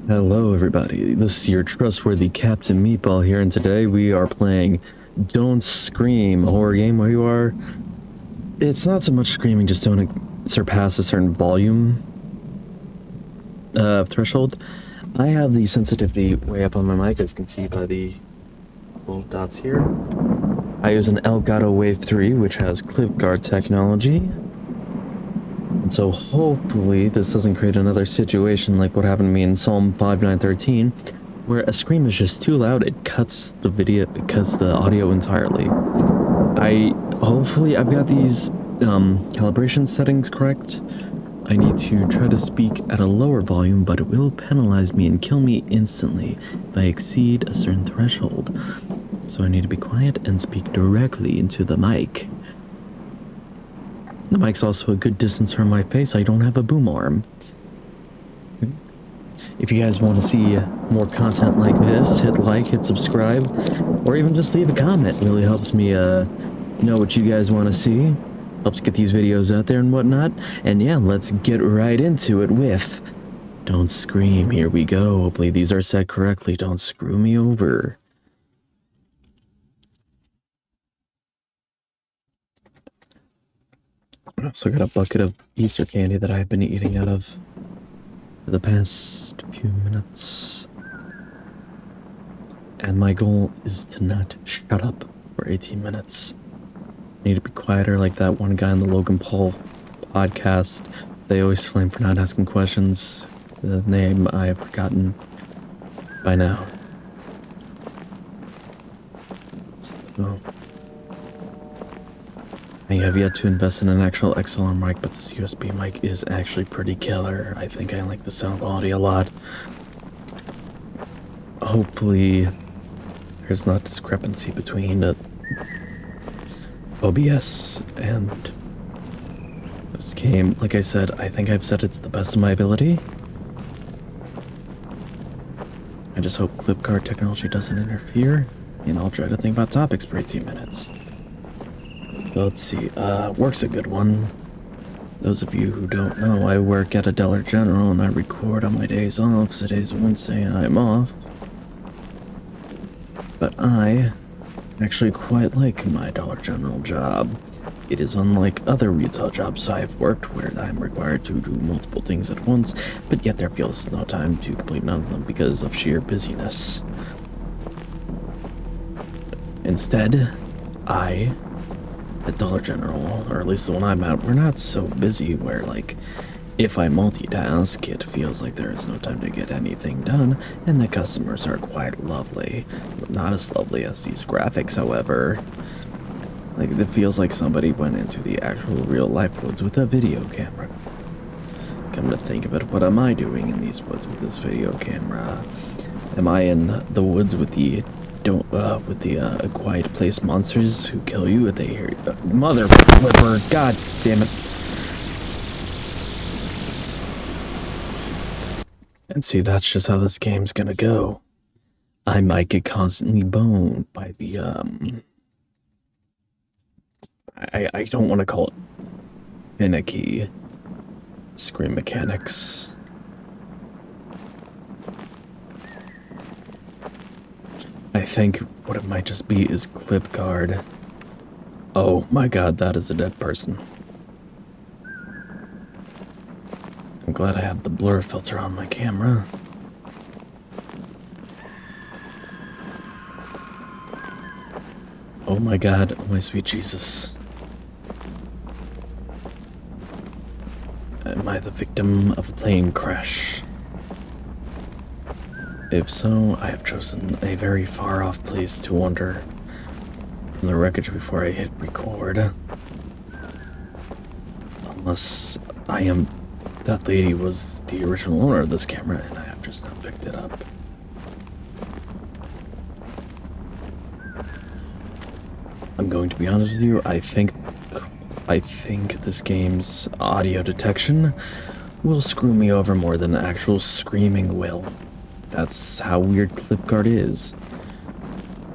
Hello everybody, this is your trustworthy Captain Meatball here, and today we are playing Don't Scream, a horror game where you are... It's not so much screaming, just don't surpass a certain volume threshold. I have the sensitivity way up on my mic, as you can see by these little dots here. I use an Elgato Wave 3, which has clip guard technology. And so hopefully this doesn't create another situation like what happened to me in Psalm 5913, where a scream is just too loud, it cuts the video, it cuts the audio entirely. Hopefully I've got these calibration settings correct. I need to try to speak at a lower volume, but it will penalize me and kill me instantly if I exceed a certain threshold. So I need to be quiet and speak directly into the mic. The mic's also a good distance from my face. I don't have a boom arm. If you guys want to see more content like this, hit like, hit subscribe, or even just leave a comment. It really helps me know what you guys want to see. Helps get these videos out there and whatnot. And yeah, let's get right into it with Don't Scream. Here we go. Hopefully these are set correctly. Don't screw me over. I also got a bucket of Easter candy that I've been eating out of for the past few minutes. And my goal is to not shut up for 18 minutes. I need to be quieter like that one guy on the Logan Paul podcast. They always flame for not asking questions. The name I have forgotten by now. So, I have yet to invest in an actual XLR mic, but this USB mic is actually pretty killer. I think I like the sound quality a lot. Hopefully, there's not discrepancy between OBS and this game. Like I said, I think I've set it to the best of my ability. I just hope clip guard technology doesn't interfere, and I'll try to think about topics for 18 minutes. So let's see, work's a good one. Those of you who don't know, I work at a Dollar General and I record on my days off. Today's Wednesday and I'm off. But I actually quite like my Dollar General job. It is unlike other retail jobs I've worked where I'm required to do multiple things at once, but yet there feels no time to complete none of them because of sheer busyness. Instead, at Dollar General, or at least the one I'm at, we're not so busy where, like, if I multitask, it feels like there is no time to get anything done, and the customers are quite lovely. Not as lovely as these graphics, however. Like, it feels like somebody went into the actual real-life woods with a video camera. Come to think of it, what am I doing in these woods with this video camera? Am I in the woods with the A Quiet Place monsters who kill you if they hear you? Mother flipper, god damn it. And see, that's just how this game's gonna go. I might get constantly boned by the, I don't want to call it finicky screen mechanics. I think what it might just be is clip guard. Oh my god, that is a dead person. I'm glad I have the blur filter on my camera. Oh my god, oh my sweet Jesus. Am I the victim of a plane crash? If so, I have chosen a very far off place to wander from the wreckage before I hit record. Unless that lady was the original owner of this camera and I have just now picked it up. I'm going to be honest with you, I think this game's audio detection will screw me over more than actual screaming will. That's how weird clip guard is.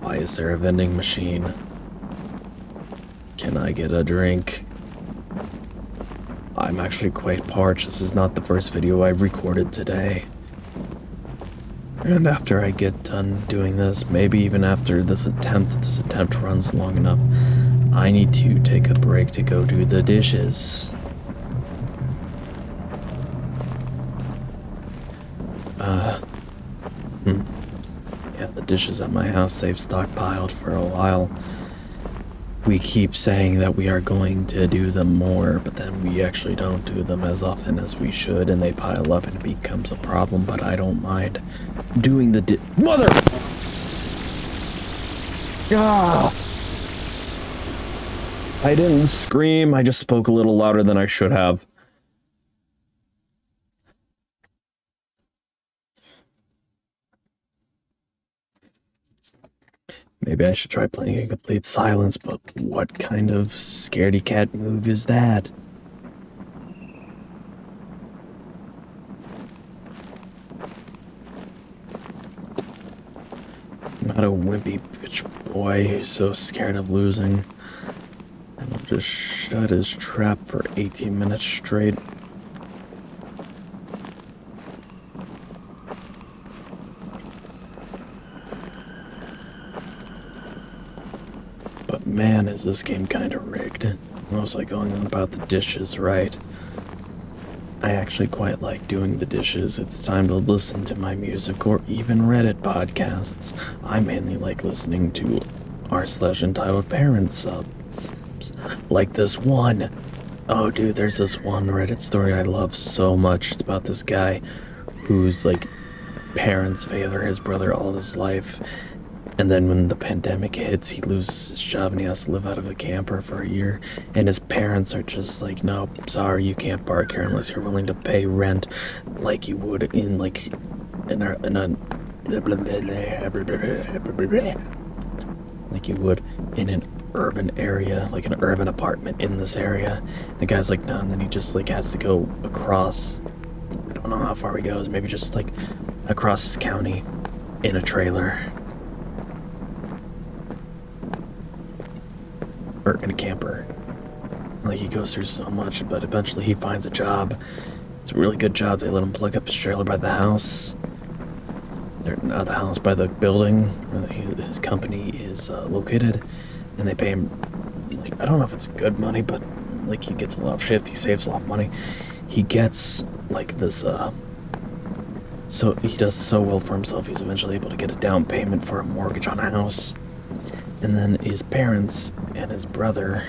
Why is there a vending machine? Can I get a drink? I'm actually quite parched. This is not the first video I've recorded today. And after I get done doing this, maybe even after this attempt runs long enough, I need to take a break to go do the dishes. Yeah, the dishes at my house, they've stockpiled for a while. We keep saying that we are going to do them more, but then we actually don't do them as often as we should, and they pile up and it becomes a problem, but I don't mind doing the Mother! Ah! I didn't scream, I just spoke a little louder than I should have. Maybe I should try playing in complete silence, but what kind of scaredy cat move is that? I'm not a wimpy bitch boy who's so scared of losing. And I'll just shut his trap for 18 minutes straight. But man, is this game kinda rigged. Mostly going on about the dishes, right? I actually quite like doing the dishes. It's time to listen to my music or even Reddit podcasts. I mainly like listening to r/entitled parents subs. Like this one. Oh dude, there's this one Reddit story I love so much. It's about this guy whose like parents favor his brother all his life. And then when the pandemic hits, he loses his job and he has to live out of a camper for a year. And his parents are just like, no, sorry, you can't park here unless you're willing to pay rent like you would in like like you would in an urban area, like an urban apartment in this area. The guy's like, no, and then he just like has to go across, I don't know how far he goes, maybe just like across his county in a trailer. Or in a camper. Like, he goes through so much, but eventually he finds a job. It's a really good job. They let him plug up his trailer by the house. They're not the house, by the building where his company is located. And they pay him, like, I don't know if it's good money, but, like, he gets a lot of shift. He saves a lot of money. He gets, like, this, so he does so well for himself, he's eventually able to get a down payment for a mortgage on a house. And then his parents and his brother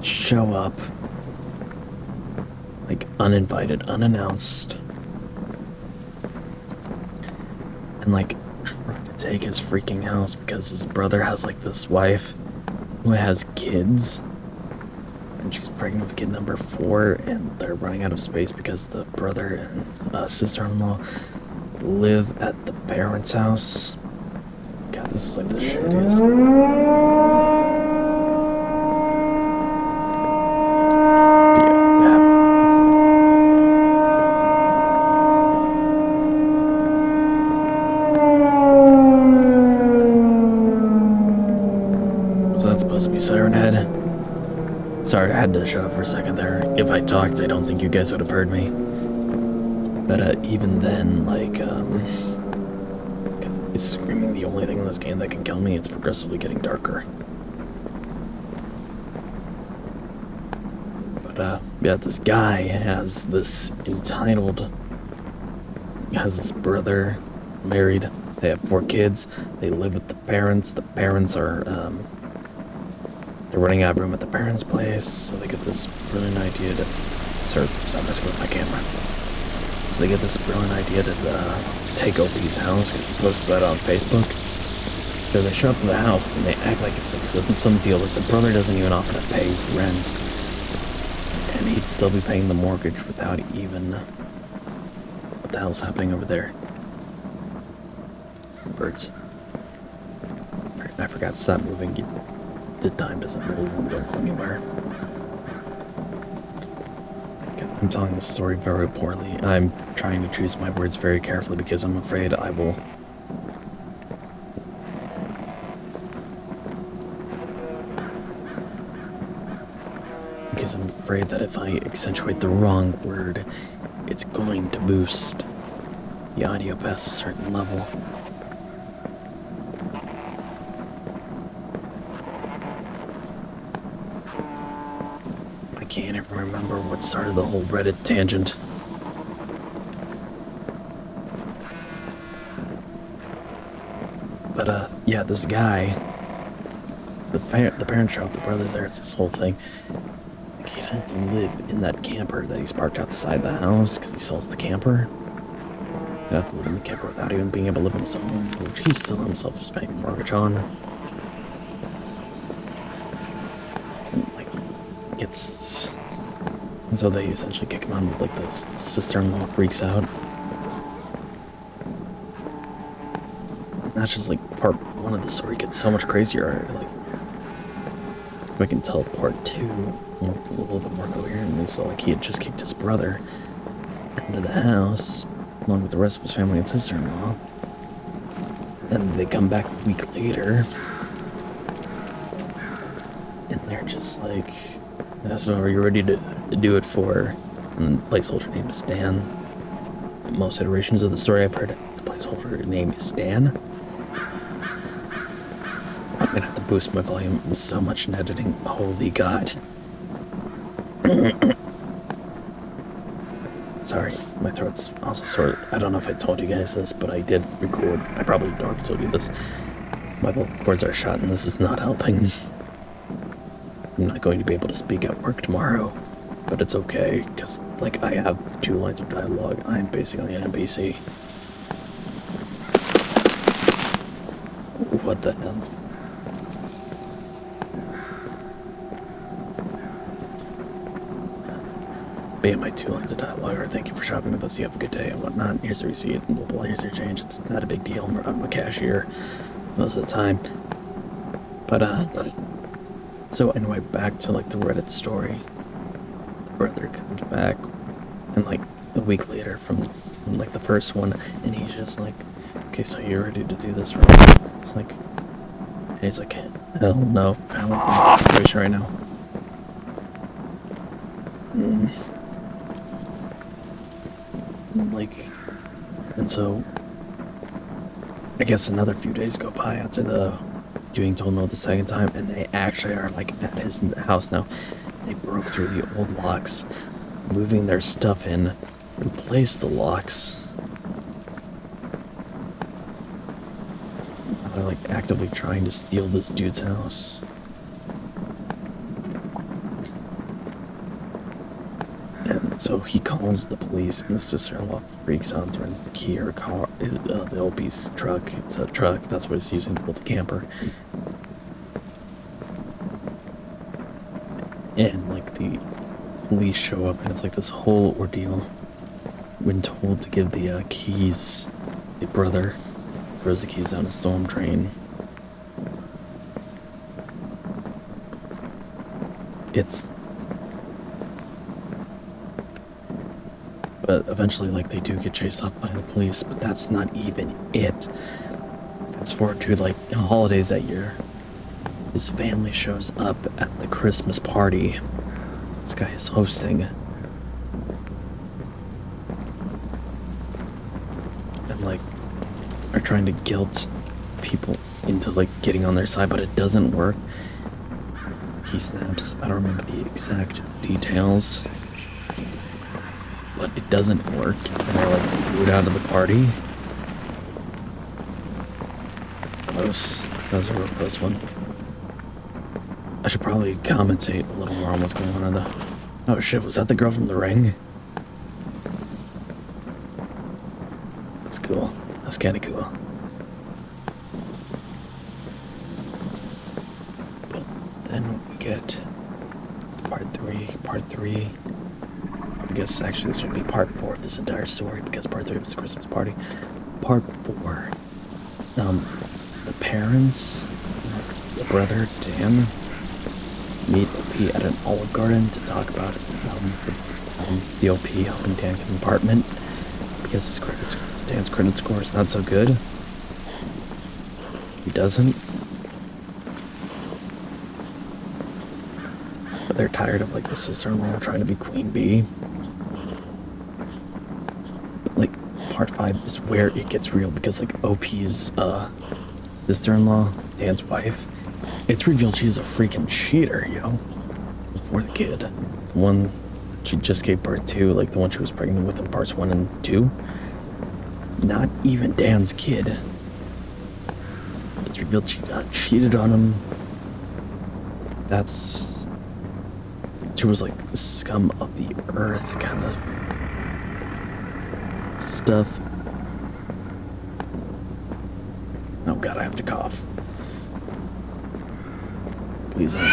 show up, like, uninvited, unannounced, and, like, try to take his freaking house because his brother has, like, this wife who has kids, and she's pregnant with kid number 4, and they're running out of space because the brother and sister-in-law live at the parents' house. God, this is like the shittiest. Was that supposed to be Siren Head? Sorry, I had to shut up for a second there. If I talked, I don't think you guys would have heard me. But even then, like, is screaming the only thing in this game that can kill me? It's progressively getting darker. But, yeah, this guy has this brother, married, they have 4 kids, they live with the parents are, they're running out of room at the parents' place, so they get this brilliant idea to, stop messing with my camera. So they get this brilliant idea to, take Opie's house, because he posts about it on Facebook. So they show up to the house, and they act like it's like some deal, like the brother doesn't even offer to pay rent. And he'd still be paying the mortgage without even... What the hell's happening over there? Birds. I forgot to stop moving. The time doesn't move and we don't go anywhere. I'm telling this story very poorly. I'm trying to choose my words very carefully because I'm afraid I will... Because I'm afraid that if I accentuate the wrong word, it's going to boost the audio past a certain level. I can't even remember what started the whole Reddit tangent. But, yeah, this guy, the parents show up, the brother's there, it's this whole thing. Like, he'd have to live in that camper that he's parked outside the house because he sells the camper. He'd have to live in the camper without even being able to live in his home, which he still himself is paying a mortgage on. And, like, and so they essentially kick him out, like, the sister-in-law freaks out. And that's just, like, part one of the story gets so much crazier. Like, I can tell part two a little bit more coherently. So, like, he had just kicked his brother into the house, along with the rest of his family and sister-in-law. And they come back a week later, and they're just like, "So are you ready to do it for?" And the placeholder name is Stan. Most iterations of the story I've heard, the placeholder name is Stan. I'm gonna have to boost my volume so much in editing. Holy God. Sorry, my throat's also sore. I don't know if I told you guys this, but I did record. I probably already told you this. My vocal cords are shot, and this is not helping. I'm not going to be able to speak at work tomorrow, but it's okay, because, like, I have 2 lines of dialogue. I'm basically an NPC. What the hell? But yeah, my 2 lines of dialogue are, "Thank you for shopping with us, you have a good day," and whatnot. "Here's the receipt," and blah blah, "Here's your change." It's not a big deal. I'm a cashier most of the time. But, so anyway, back to, like, the Reddit story. The brother comes back, and, like, a week later from like, the first one, and he's just like, "Okay, so you're ready to do this, right?" It's like, and he's like, "Hell no," kind of like the situation right now. Like, and so, I guess another few days go by after the being told no the second time, and they actually are, like, at his house now. They broke through the old locks, moving their stuff in, replaced the locks. They're, like, actively trying to steal this dude's house. And so he calls the police, and the sister-in-law freaks out, threatens to key her car, the OP's truck. It's a truck, that's what he's using to build the camper. And, like, the police show up, and it's like this whole ordeal. When told to give the keys, the brother throws the keys down a storm drain. But eventually, like, they do get chased off by the police, but that's not even it. Fast forward to, like, holidays that year. His family shows up at the Christmas party this guy is hosting. And, like, are trying to guilt people into, like, getting on their side, but it doesn't work. He snaps. I don't remember the exact details, but it doesn't work, and they're, like, booed out of the party. Close. That was a real close one. I should probably commentate a little more on what's going on in the... Oh shit, was that the girl from The Ring? That's cool. That's kinda cool. But then we get part three. I guess actually this would be part 4 of this entire story, because part 3 was the Christmas party. Part 4. The parents, like, the brother, Dan, meet OP at an Olive Garden to talk about the OP helping Dan get an apartment because Dan's credit score is not so good. He doesn't. But they're tired of, like, the sister-in-law trying to be queen bee. But, like, part 5 is where it gets real, because like OP's sister-in-law, Dan's wife, it's revealed she's a freaking cheater, yo. Before the kid. The one she just gave birth to, like the one she was pregnant with in parts 1 and 2. Not even Dan's kid. It's revealed she cheated on him. She was like scum of the earth kind of stuff. Oh god, I have to cough. Please don't.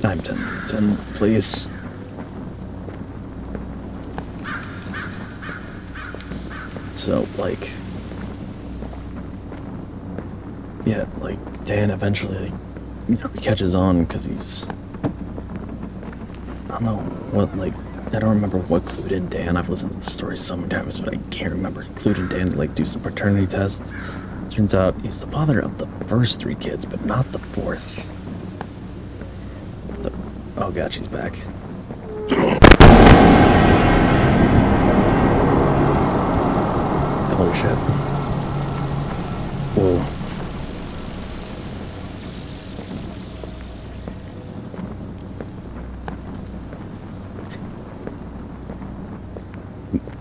I'm 10 minutes in, please. So, like... yeah, like, Dan eventually, he catches on because he's... I don't know what, like... I don't remember what clued in Dan. I've listened to the story so many times, but I can't remember. He clued in Dan to, like, do some paternity tests. Turns out he's the father of the first 3 kids, but not the 4th. Oh god, she's back. Holy shit. Whoa.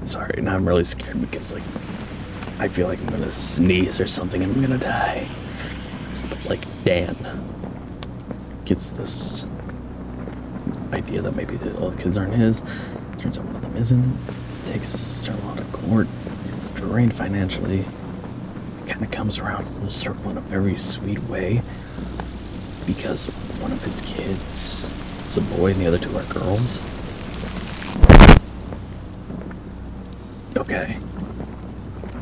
Sorry, now I'm really scared because, like, I feel like I'm gonna sneeze or something and I'm gonna die. But, like, Dan gets this idea that maybe all the kids aren't his. Turns out one of them isn't. Takes his sister-in-law to court. It's drained financially. It kind of comes around full circle in a very sweet way, because one of his kids is a boy and the other 2 are girls. Okay.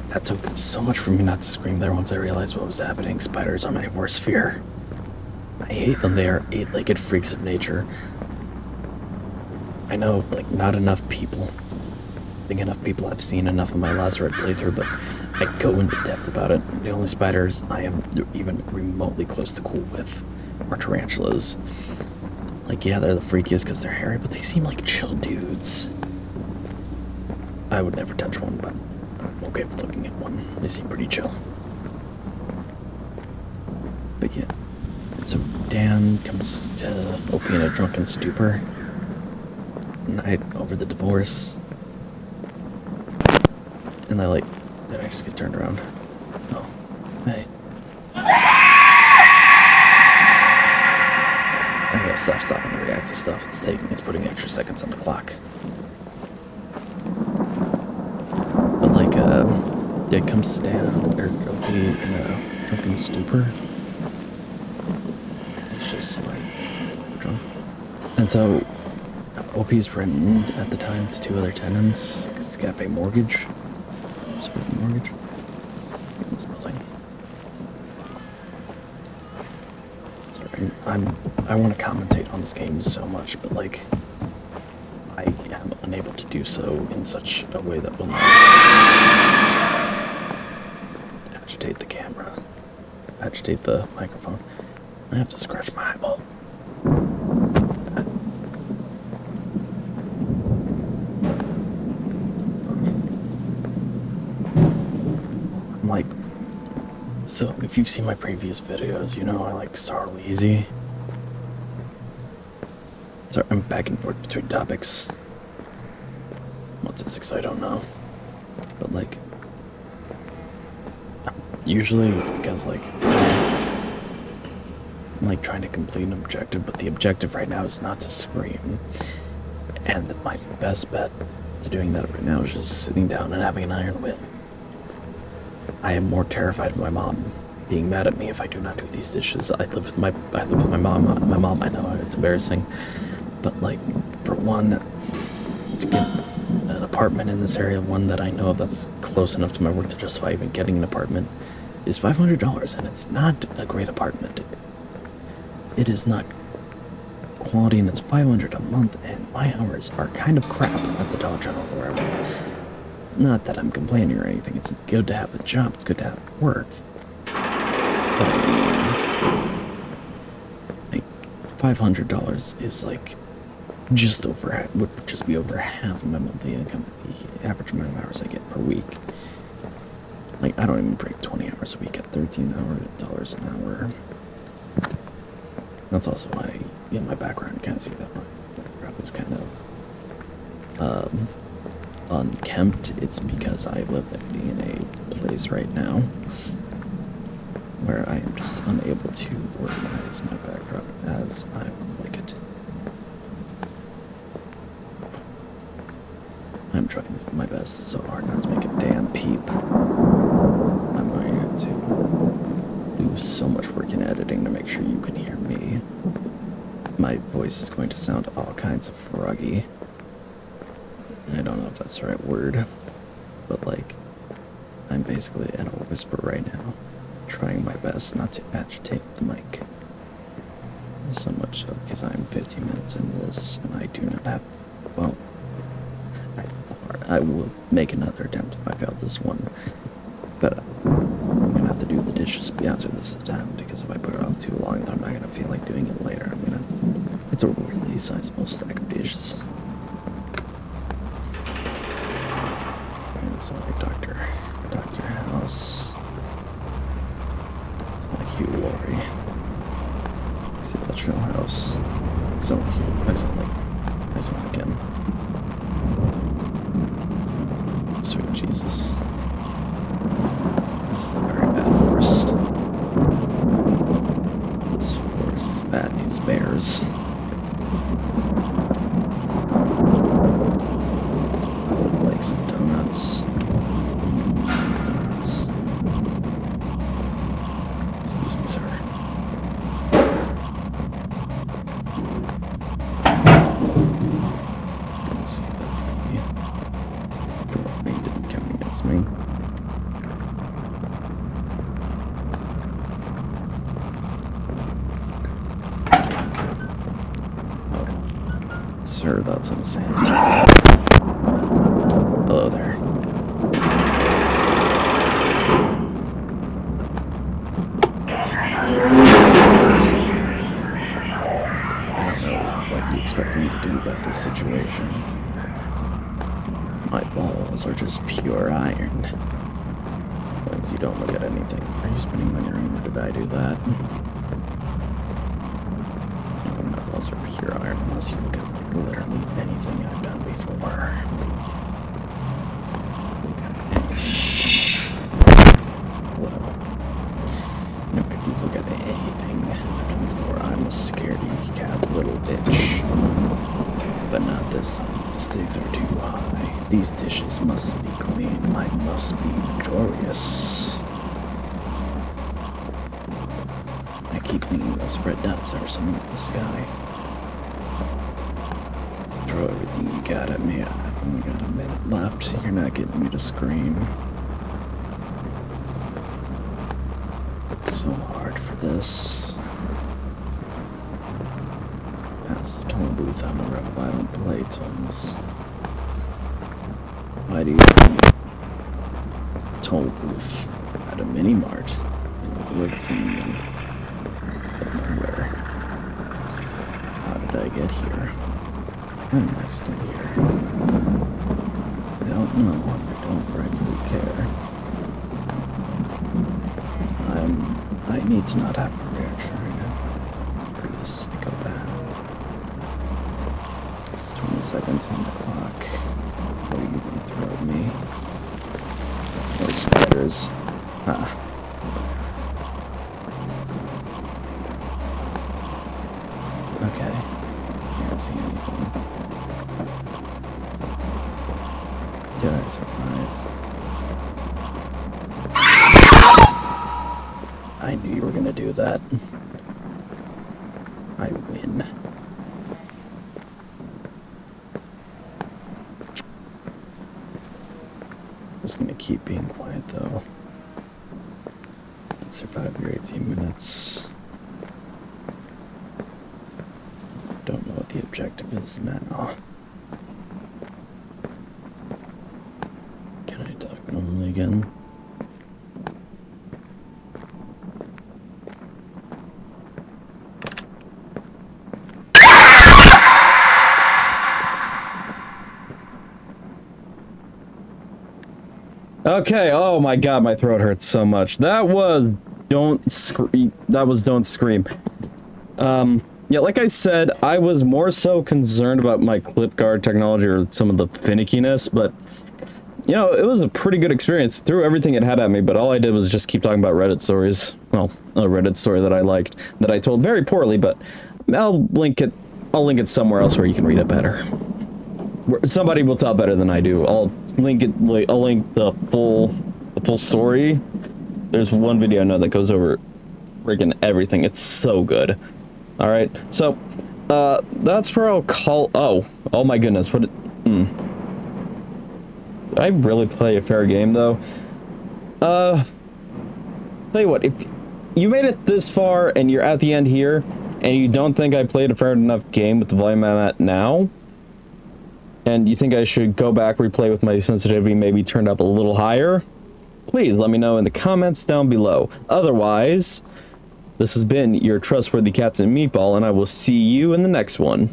That took so much for me not to scream there once I realized what was happening. Spiders are my worst fear. I hate them. They are 8-legged freaks of nature. I know, like, not enough people. I think enough people have seen enough of my Lazarus playthrough, but I go into depth about it. The only spiders I am even remotely close to cool with are tarantulas. Like, yeah, they're the freakiest because they're hairy, but they seem like chill dudes. I would never touch one, but I'm okay with looking at one. They seem pretty chill. But yeah, and so Dan comes to OP in a drunken stupor night over the divorce. And I did I just get turned around? Oh, hey. I gotta stop stopping to react to stuff. It's putting extra seconds on the clock. But like, it comes to Dan, or OP in a drunken stupor. It's just like, drunk. And so, OP's renting at the time to 2 other tenants, because he's gotta pay mortgage. Split mortgage in this building. Sorry, I want to commentate on this game so much, but like, I am unable to do so in such a way that will not agitate the camera, agitate the microphone. I have to scratch my eyeball. Like, so if you've seen my previous videos, you know I like start easy. Sorry, I'm back and forth between topics. What's this? I don't know. But like, usually it's because like, I'm like trying to complete an objective, but the objective right now is not to scream. And my best bet to doing that right now is just sitting down and having an iron win. I am more terrified of my mom being mad at me if I do not do these dishes. I live with my mom. My mom, I know it's embarrassing, but like, for one, to get an apartment in this area, one that I know of that's close enough to my work to justify even getting an apartment, is $500, and it's not a great apartment. It is not quality, and it's $500 a month, and my hours are kind of crap at the Dollar General where I work. Not that I'm complaining or anything, it's good to have a job, it's good to have work. But I mean, like, $500 is like just over, would just be over half of my monthly income at the average amount of hours I get per week. Like, I don't even break 20 hours a week at $13 an hour. That's also why, in my background, you kind of see that my background is kind of unkempt. It's because I live in a place right now where I am just unable to organize my backdrop as I would like it. I'm trying my best so hard not to make a damn peep. I'm going to do so much work in editing to make sure you can hear me. My voice is going to sound all kinds of froggy. I don't know if that's the right word, but like, I'm basically at a whisper right now, trying my best not to agitate the mic so much because I'm 15 minutes into this and I do not have, well, I will make another attempt if I fail this one, but I'm gonna have to do the dishes Beyonce this attempt because if I put it off too long, then I'm not gonna feel like doing it later. It's a really sizable stack of dishes. It's like Dr. House. It's like Hugh Laurie. See that Chill House. I sound like him. Sweet Jesus. This is a very bad forest. This forest is bad news bears. I would like some donuts. Donuts. Excuse me, sir. Gonna see that the door didn't count against me. Oh, sir, that's insanity. Hello there. I don't know what you expect me to do about this situation. My balls are just pure iron. As long as you don't look at anything. Are you spinning on your own, or did I do that? No, my balls are pure iron unless you look at like literally anything I've done before. Well, no, if you look at anything I've done before, I'm a scaredy cat little bitch. But not this time. The stakes are too high. These dishes must be clean. I must be victorious. I keep thinking those red dots are something in the sky. Throw everything you got at me. I've only got a minute left. You're not getting me to scream. So hard for this. Past the toll booth, I'm a rebel. I don't play tolls. Why do you need a toll booth at a mini mart in the woods in the middle of nowhere? How did I get here? Am I still here? I don't know. I don't rightfully care. I need to not have a reaction right now. Be a psychopath. 20 seconds on the clock. What are you gonna throw at me? More spiders. Ah. Okay. Can't see anything. Did I survive? I knew you were gonna do that. I win. Just gonna keep being quiet though. Survive your 18 minutes. Don't know what the objective is now. Can I talk normally again? Okay, oh my god, my throat hurts so much. That was Don't Scream. That was Don't Scream. Yeah, like I said, I was more so concerned about my clip guard technology or some of the finickiness, but you know, it was a pretty good experience. Threw everything it had at me, but all I did was just keep talking about Reddit stories. Well, a Reddit story that I liked, that I told very poorly, but I'll link it somewhere else where you can read it better. Somebody will tell better than I do. I'll link the full story. There's one video I know that goes over freaking everything. It's so good. All right, so that's where I'll call. Oh my goodness, what? Did I really play a fair game though? Tell you what, if you made it this far and you're at the end here, and you don't think I played a fair enough game with the volume I'm at now, and you think I should go back, replay with my sensitivity maybe turned up a little higher, please let me know in the comments down below. Otherwise, this has been your trustworthy Captain Meatball, and I will see you in the next one.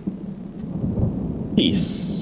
Peace.